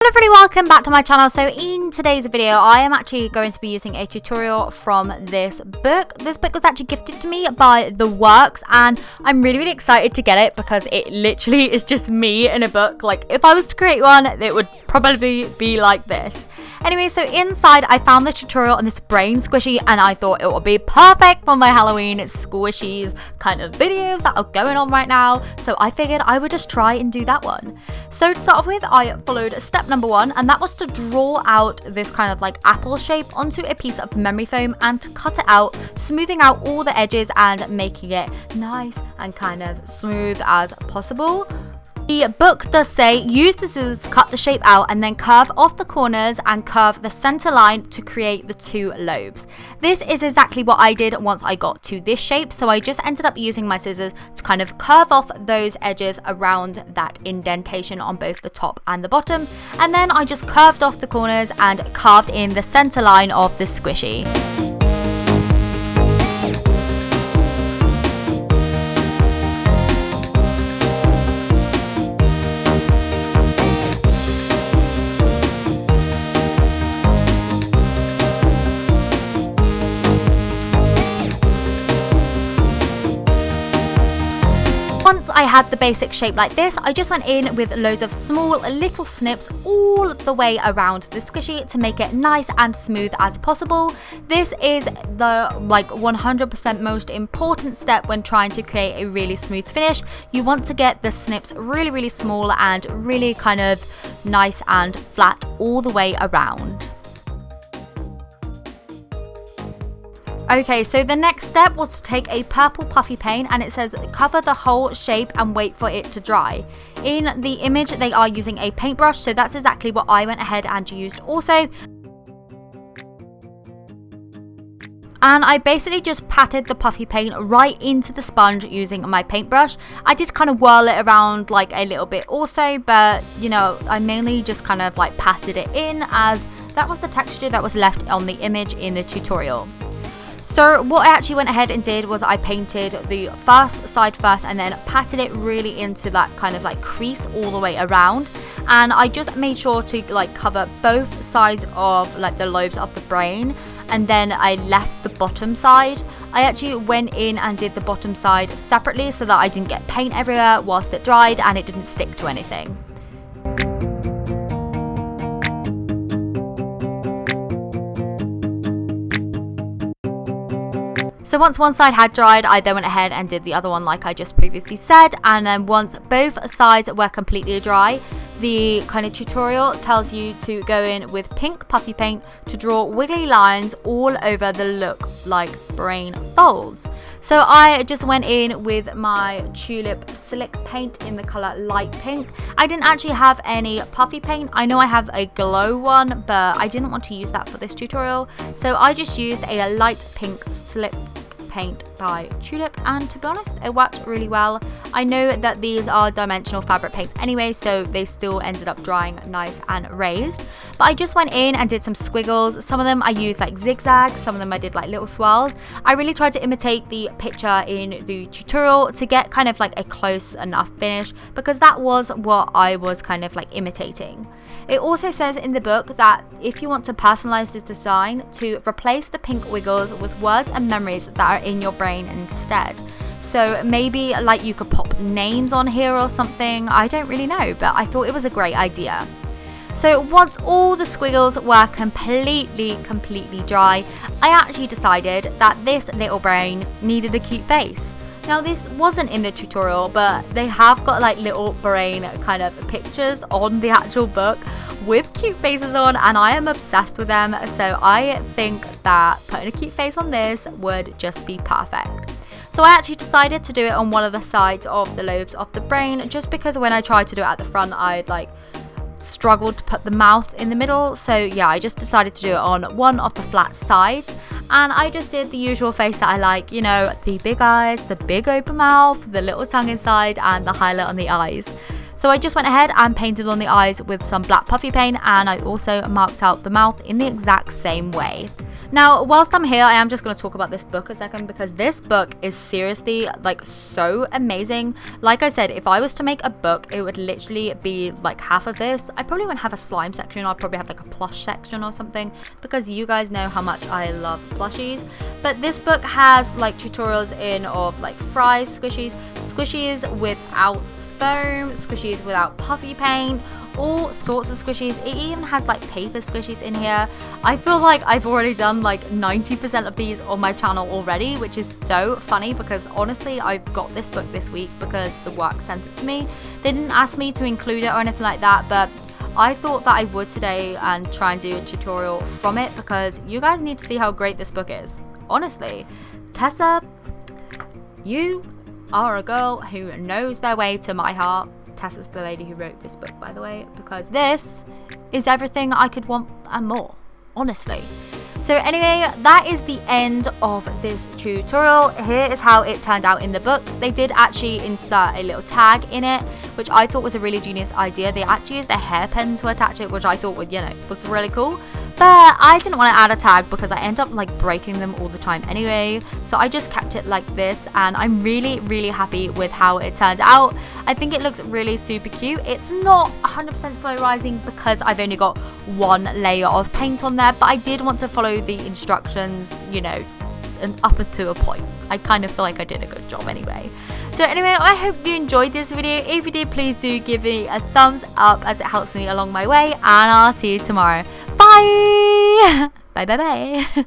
everybody, welcome back to my channel. So in today's video I am actually going to be using a tutorial from this book. This book was actually gifted to me by The Works and I'm really excited to get it because it literally is just me in a book. Like if I was to create one, it would probably be like this. Anyway, so inside I found the tutorial on this brain squishy and I thought it would be perfect for my Halloween squishies kind of videos that are going on right now. So I figured I would just try and do that one. So to start off with, I followed step number 1 and that was to draw out this kind of like apple shape onto a piece of memory foam and to cut it out, smoothing out all the edges and making it nice and kind of smooth as possible. The book does say use the scissors to cut the shape out and then curve off the corners and curve the center line to create the 2 lobes. This is exactly what I did once I got to this shape, so I just ended up using my scissors to kind of curve off those edges around that indentation on both the top and the bottom, and then I just curved off the corners and carved in the center line of the squishy. Once I had the basic shape like this, I just went in with loads of small little snips all the way around the squishy to make it nice and smooth as possible. This is the 100% most important step when trying to create a really smooth finish. You want to get the snips really small and really kind of nice and flat all the way around. Okay, so the next step was to take a purple puffy paint and it says cover the whole shape and wait for it to dry. In the image they are using a paintbrush, so that's exactly what I went ahead and used also. And I basically just patted the puffy paint right into the sponge using my paintbrush. I did kind of whirl it around like a little bit also, but you know, I mainly just kind of like patted it in as that was the texture that was left on the image in the tutorial. So what I actually went ahead and did was I painted the first side first and then patted it really into that kind of like crease all the way around, and I just made sure to like cover both sides of like the lobes of the brain, and then I left the bottom side. I actually went in and did the bottom side separately so that I didn't get paint everywhere whilst it dried and it didn't stick to anything. So once one side had dried, I then went ahead and did the other one like I just previously said, and then once both sides were completely dry, the kind of tutorial tells you to go in with pink puffy paint to draw wiggly lines all over the look like brain folds. So I just went in with my tulip slick paint in the color light pink. I didn't actually have any puffy paint. I know I have a glow one, but I didn't want to use that for this tutorial, so I just used a light pink slip paint by Tulip, and to be honest it worked really well. I know that these are dimensional fabric paints anyway, so they still ended up drying nice and raised, but I just went in and did some squiggles. Some of them I used like zigzags, some of them I did like little swirls. I really tried to imitate the picture in the tutorial to get kind of like a close enough finish because that was what I was kind of like imitating. It also says in the book that if you want to personalize this design, to replace the pink wiggles with words and memories that are in your brain instead. So maybe like you could pop names on here or something, I don't really know, but I thought it was a great idea. So once all the squiggles were completely dry, I actually decided that this little brain needed a cute face. Now this wasn't in the tutorial, but they have got like little brain kind of pictures on the actual book with cute faces on, and I am obsessed with them, so I think that putting a cute face on this would just be perfect. So I actually decided to do it on one of the sides of the lobes of the brain, just because when I tried to do it at the front I'd like struggled to put the mouth in the middle. So yeah, I just decided to do it on one of the flat sides, and I just did the usual face that I like, you know, the big eyes, the big open mouth, the little tongue inside, and the highlight on the eyes. So I just went ahead and painted on the eyes with some black puffy paint, and I also marked out the mouth in the exact same way. Now, whilst I'm here, I am just going to talk about this book a second, because this book is seriously like so amazing. Like I said, if I was to make a book, it would literally be like half of this. I probably wouldn't have a slime section. I'd probably have like a plush section or something, because you guys know how much I love plushies. But this book has like tutorials in of like fries, squishies, squishies without foam, squishies without puffy paint, all sorts of squishies. It even has like paper squishies in here. I feel like I've already done like 90% of these on my channel already, which is so funny, because honestly I got this book this week because the work sent it to me. They didn't ask me to include it or anything like that, but I thought that I would today and try and do a tutorial from it, because you guys need to see how great this book is. Honestly, Tessa, you are a girl who knows their way to my heart. Tessa's the lady who wrote this book, by the way, because this is everything I could want and more, honestly. So anyway, that is the end of this tutorial. Here is how it turned out in the book. They did actually insert a little tag in it, which I thought was a really genius idea. They actually used a hairpin to attach it, which I thought would, was really cool. But I didn't want to add a tag because I end up like breaking them all the time anyway. So I just kept it like this, and I'm really, really happy with how it turned out. I think it looks really super cute. It's not 100% slow rising because I've only got one layer of paint on there, but I did want to follow the instructions, and up to a point. I kind of feel like I did a good job anyway. So anyway, I hope you enjoyed this video. If you did, please do give me a thumbs up, as it helps me along my way, and I'll see you tomorrow. Bye! Bye bye bye.